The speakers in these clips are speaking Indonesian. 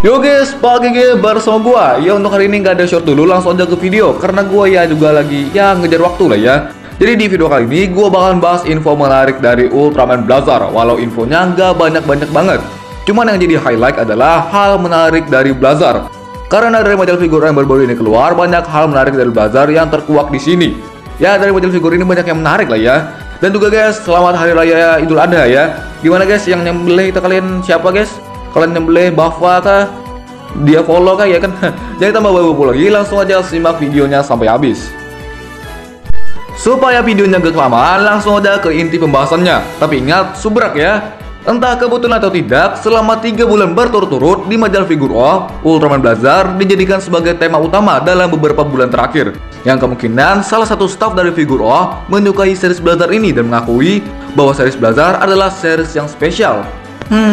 Yo guys, pagi bersama gua. Ya untuk hari ini nggak ada short dulu, langsung aja ke video karena gua ya juga lagi ngejar waktu lah ya. Jadi di video kali ini gua bakalan bahas info menarik dari Ultraman Blazar. Walau infonya nggak banyak-banyak banget. Cuman yang jadi highlight adalah hal menarik dari Blazar. Karena dari model figur yang baru-baru ini keluar, banyak hal menarik dari Blazar yang terkuak di sini. Ya dari model figur ini banyak yang menarik lah ya. Dan juga guys, selamat hari raya Idul Adha ya. Gimana guys yang nyembelih itu kalian siapa guys? Kalian nyembelih Baffa kah? Dia follow kah ya kan? Jadi tambah babu lagi, langsung aja simak videonya sampai habis. Supaya videonya gak kelamaan, langsung aja ke inti pembahasannya. Tapi ingat, subrak ya. Entah kebetulan atau tidak, selama 3 bulan berturut-turut di majalah figur O, Ultraman Blazar dijadikan sebagai tema utama dalam beberapa bulan terakhir. Yang kemungkinan salah satu staff dari figur O menyukai series Blazar ini dan mengakui bahwa series Blazar adalah series yang spesial.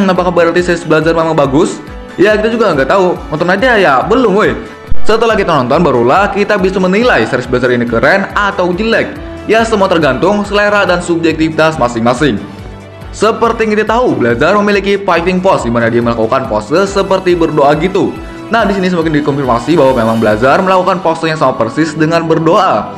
Apakah berarti series Blazar memang bagus? Ya kita juga nggak tahu, nonton aja ya belum woi. Setelah kita nonton barulah kita bisa menilai series Blazar ini keren atau jelek. Ya semua tergantung selera dan subjektivitas masing-masing. Seperti yang kita tahu, Blazar memiliki fighting pose di mana dia melakukan pose seperti berdoa gitu. Nah di sini semakin dikonfirmasi bahwa memang Blazar melakukan pose yang sama persis dengan berdoa.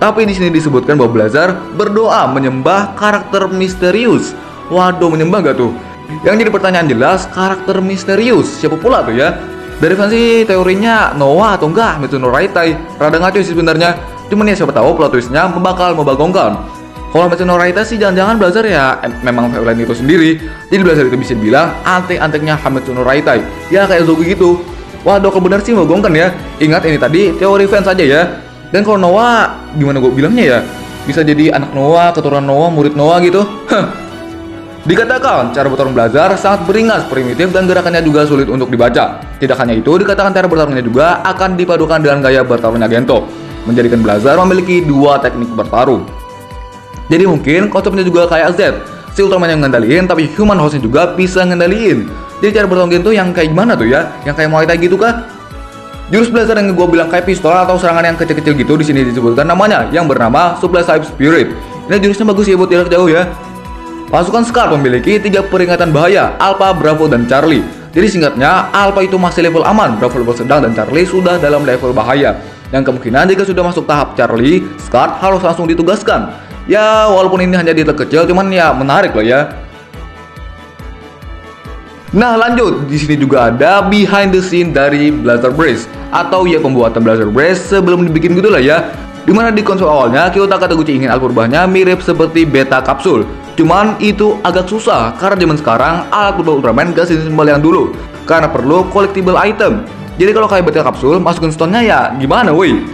Tapi di sini disebutkan bahwa Blazar berdoa menyembah karakter misterius. Waduh, menyembah gak tuh? Yang jadi pertanyaan jelas, karakter misterius siapa pula tuh ya? Dari versi teorinya Noah atau enggak Mitsuno Raitai. Rada ngaco sih sebenarnya. Cuman ya siapa tahu plot twistnya bakal membagongkan. Kalau Mitsuno Raitai sih jangan-jangan Blazar ya memang violent itu sendiri. Jadi Blazar itu bisa dibilang antek-anteknya Mitsuno Raitai. Ya kayak Zogi gitu. Waduh kalau benar sih membagongkan ya. Ingat ini tadi teori fans aja ya. Dan kalau Noah gimana gue bilangnya ya? Bisa jadi anak Noah, keturunan Noah, murid Noah gitu. Dikatakan cara bertarung Blazar sangat beringas, primitif, dan gerakannya juga sulit untuk dibaca. Tidak hanya itu, dikatakan cara bertarungnya juga akan dipadukan dengan gaya bertarungnya Gento, menjadikan Blazar memiliki 2 teknik bertarung. Jadi mungkin konsepnya juga kayak Z, si Ultraman yang ngendaliin, tapi human hostnya juga bisa ngendaliin. Jadi cara bertarung Gento yang kayak gimana tuh ya? Yang kayak Muay Thai gitu kah? Jurus Blazar yang gue bilang kayak pistol atau serangan yang kecil-kecil gitu di sini disebutkan namanya yang bernama Supply Side Spirit. Ini jurusnya bagus ya buat jarak jauh ya. Pasukan Scar memiliki 3 peringatan bahaya, Alpha, Bravo, dan Charlie. Jadi singkatnya, Alpha itu masih level aman, Bravo level sedang, dan Charlie sudah dalam level bahaya. Yang kemungkinan jika sudah masuk tahap Charlie, Scar harus langsung ditugaskan. Ya, walaupun ini hanya detail kecil, cuman ya menarik loh ya. Nah lanjut, di sini juga ada behind the scene dari Blazar Brace, atau ya pembuatan Blazar Brace sebelum dibikin gitu lah ya. Dimana di konsol awalnya Kiyotaka Taguchi ingin alat perubahannya mirip seperti beta kapsul. Cuman itu agak susah karena zaman sekarang alat berubah Ultraman gak sesimpel yang dulu karena perlu collectible item. Jadi kalau kayak beta kapsul masukin stone-nya ya gimana woi.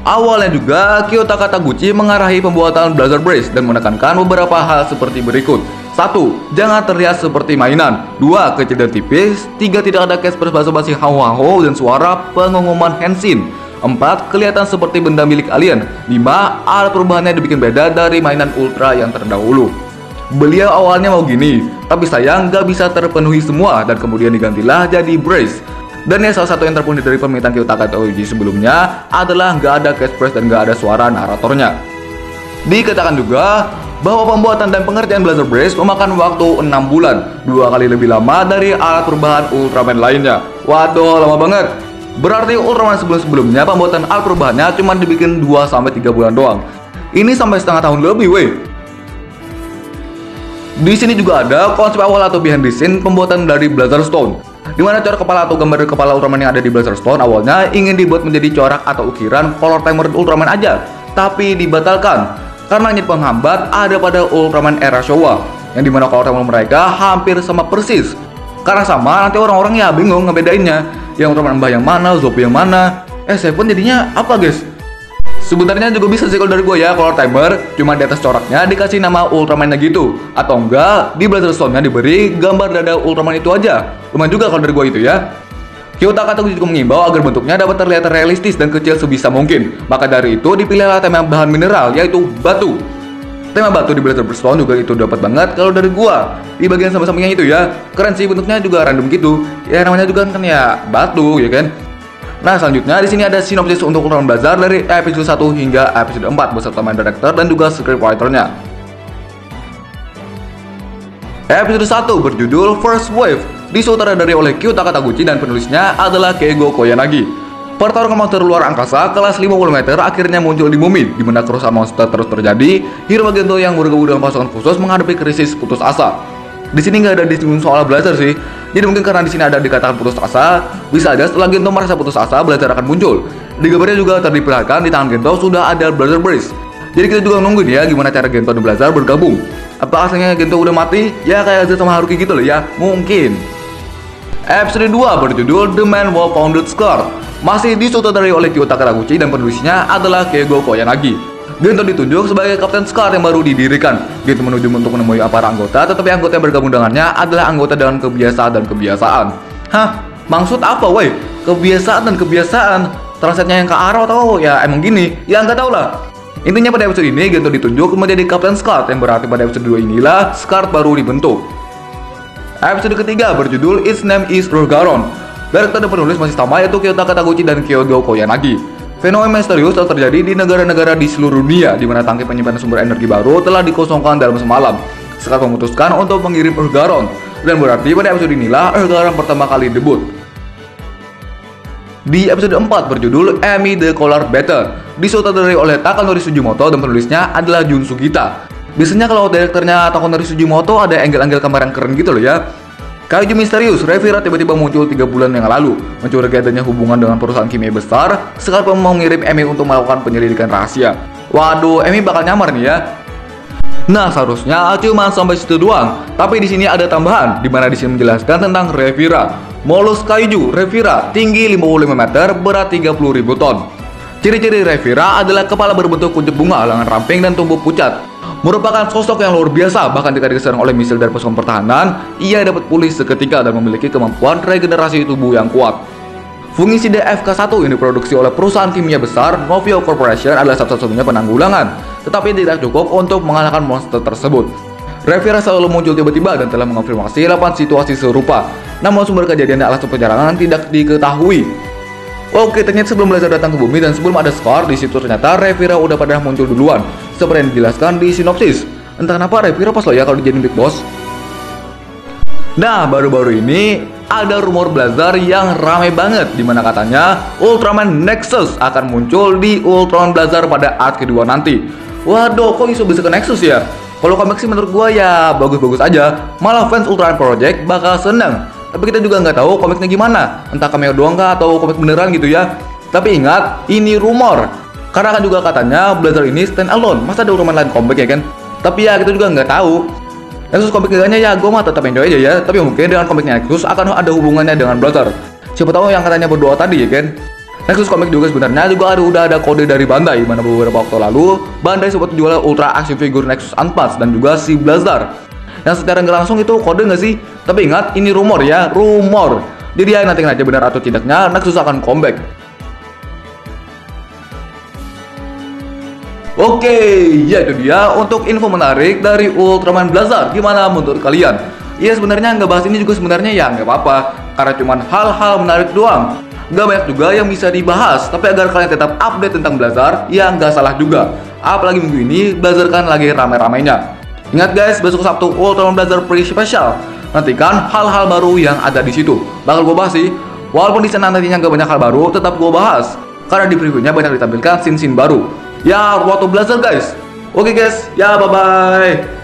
Awalnya juga Kiyotaka Taguchi mengarahi pembuatan Blazar Brace dan menekankan beberapa hal seperti berikut. 1. Jangan terlihat seperti mainan. 2. Kecil dan tipis. 3. Tidak ada caspers basa-basi hau-hau dan suara pengumuman Henshin. 4. Kelihatan seperti benda milik alien. 5. Alat perubahannya dibikin beda dari mainan Ultra yang terdahulu. Beliau awalnya mau gini, tapi sayang gak bisa terpenuhi semua dan kemudian digantilah jadi Brace. Dan ya salah satu yang terpenuhi dari permintaan Kiyotaka Taguchi sebelumnya adalah gak ada catchphrase dan gak ada suara naratornya. Dikatakan juga bahwa pembuatan dan pengerjaan Blazar Brace memakan waktu 6 bulan, 2 kali lebih lama dari alat perubahan Ultraman lainnya. Waduh, lama banget. Berarti Ultraman sebelum-sebelumnya pembuatan alat perubahannya cuma dibikin 2-3 bulan doang. Ini sampai setengah tahun lebih weh. Di sini juga ada konsep awal atau behind the scene pembuatan dari Blazar Stone. Dimana corak kepala atau gambar kepala Ultraman yang ada di Blazar Stone awalnya ingin dibuat menjadi corak atau ukiran color timer Ultraman aja, tapi dibatalkan karena jadi penghambat ada pada Ultraman era Showa, yang dimana color timer mereka hampir sama persis. Karena sama, nanti orang-orang ya bingung ngebedainnya. Yang Ultraman Mbah yang mana, Zopi yang mana. Seven jadinya apa guys? Sebenarnya juga bisa sih kalau dari gue ya color timer, cuma di atas coraknya dikasih nama Ultraman-nya gitu. Atau enggak, di Blazar Stone-nya diberi gambar dada Ultraman itu aja. Lumayan juga kalau dari gue itu ya. Kiyotaka Taguchi juga mengimbau agar bentuknya dapat terlihat realistis dan kecil sebisa mungkin. Maka dari itu dipilihlah tema bahan mineral, yaitu batu. Tema batu di Blazar Stone juga itu dapat banget kalau dari gua. Di bagian samping-sampingnya itu ya, keren sih bentuknya juga random gitu. Ya namanya juga kan ya batu ya kan. Nah selanjutnya di sini ada sinopsis untuk Ultraman Blazar dari episode 1 hingga episode 4 beserta main director dan juga scriptwriter-nya. Episode 1 berjudul First Wave. disutradarai oleh Kyutaka Taguchi dan penulisnya adalah Keigo Koyanagi. Pertarungan monster luar angkasa kelas 50 meter akhirnya muncul di bumi, di mana kerusuhan monster terus terjadi. Hiro Gento yang bergabung dengan pasukan khusus menghadapi krisis putus asa. Di sini nggak ada disinggung soal Blazer sih, jadi mungkin karena di sini ada dikatakan putus asa, bisa aja setelah Gento merasa putus asa, Blazer akan muncul. Di gambarnya juga terdiperlihatkan di tangan Gento sudah ada Blazer Brace. Jadi kita juga nungguin ya gimana cara Gento dan Blazer bergabung. Apa aslinya Gento udah mati? Ya kayak Aza sama Haruki gitu loh ya, mungkin. Episode 2 berjudul The Man Who Founded Scar, masih disutradarai oleh Kyutaka Taguchi dan penulisnya adalah Keigo Koyanagi. Gento ditunjuk sebagai Kapten Scar yang baru didirikan. Gento menuju untuk menemui para anggota, tetapi anggota yang bergabung dengannya adalah anggota dengan kebiasaan dan kebiasaan. Hah? Maksud apa woi? Kebiasaan dan kebiasaan? Translate-nya yang ke arah atau ya emang gini? Ya nggak tau lah. Intinya pada episode ini Gento ditunjuk menjadi Kapten Scar, yang berarti pada episode 2 inilah Scar baru dibentuk. Episode ketiga berjudul Its Name is Urgaron. Director dan penulis masih sama, yaitu Kyutaka Taguchi dan Keigo Koyanagi. Fenomena misterius telah terjadi di negara-negara di seluruh dunia, di mana tangki penyimpanan sumber energi baru telah dikosongkan dalam semalam. Scar memutuskan untuk mengirim Urgaron, dan berarti pada episode inilah Urgaron pertama kali debut. Di episode 4 berjudul Amy the Color Better, disutradarai oleh Takanori Sugimoto dan penulisnya adalah Jun Sugita. Biasanya kalau direkturnya Takanori Sugimoto ada angle-angle kamera yang keren gitu loh ya. Kaiju misterius, Reviera tiba-tiba muncul 3 bulan yang lalu, mencurigai adanya hubungan dengan perusahaan kimia besar. Scar pun mengirim Amy untuk melakukan penyelidikan rahasia. Waduh, Amy bakal nyamar nih ya. Nah, seharusnya cuma sampai situ doang, tapi di sini ada tambahan, di mana di sini menjelaskan tentang Reviera. Molus kaiju Reviera, tinggi 55 meter, berat 30.000 ton. Ciri-ciri Reviera adalah kepala berbentuk kuncup bunga, lengan ramping, dan tubuh pucat. Merupakan sosok yang luar biasa, bahkan jika diserang oleh misil dari pasukan pertahanan, ia dapat pulih seketika dan memiliki kemampuan regenerasi tubuh yang kuat. Fungisida FK1 yang diproduksi oleh perusahaan kimia besar Novio Corporation adalah satu-satunya penanggulangan, tetapi tidak cukup untuk mengalahkan monster tersebut. Reviera selalu muncul tiba-tiba dan telah mengonfirmasi 8 situasi serupa, namun sumber kejadian dan alasan penyerangan tidak diketahui. Oke, ternyata sebelum Blazer datang ke bumi dan sebelum ada Scar di situ, ternyata Reviera udah pada muncul duluan, seperti yang dijelaskan di sinopsis. Entah kenapa Reviera pas lo ya kalau dijadiin Big Boss. Nah, baru-baru ini ada rumor Blazer yang ramai banget, dimana katanya Ultraman Nexus akan muncul di Ultraman Blazer pada art kedua nanti. Waduh, kok isu bisa ke Nexus ya? Kalau komik sih menurut gua ya bagus-bagus aja, malah fans Ultraman Project bakal seneng. Tapi kita juga nggak tahu komiknya gimana, entah cameo doang kah atau komik beneran gitu ya. Tapi ingat, ini rumor, karena kan juga katanya Blazer ini stand alone, masa ada Ultraman lain komik ya kan? Tapi ya kita juga nggak tahu. Nexus komik ketiganya ya gue mah tetap enjoy aja ya, tapi mungkin dengan komiknya Nexus akan ada hubungannya dengan Blazer. Siapa tahu yang katanya berdoa tadi ya kan? Nexus komik juga sebenarnya juga udah ada kode dari Bandai, mana beberapa waktu lalu Bandai sempat jual ultra action figure Nexus Unpunch dan juga si Blazer. Yang secara nggak langsung itu kode nggak sih? Tapi ingat, ini rumor ya, rumor. Jadi ya nanti aja benar atau tidaknya Nexus akan comeback. Oke, ya itu dia untuk info menarik dari Ultraman Blazer. Gimana menurut kalian? Ya sebenarnya nggak bahas ini juga sebenarnya ya nggak apa-apa, karena cuman hal-hal menarik doang. Nggak banyak juga yang bisa dibahas, tapi agar kalian tetap update tentang Blazer, ya nggak salah juga. Apalagi minggu ini Blazer kan lagi rame-ramenya. Ingat guys, besok Sabtu Ultraman Blazer pre-special. Nantikan hal-hal baru yang ada di situ. Bakal gue bahas sih. Walaupun di sana nantinya nggak banyak hal baru, tetap gue bahas. Karena di previewnya banyak ditampilkan scene-scene baru. Ya, waktu Blazer guys. Oke guys, ya bye-bye.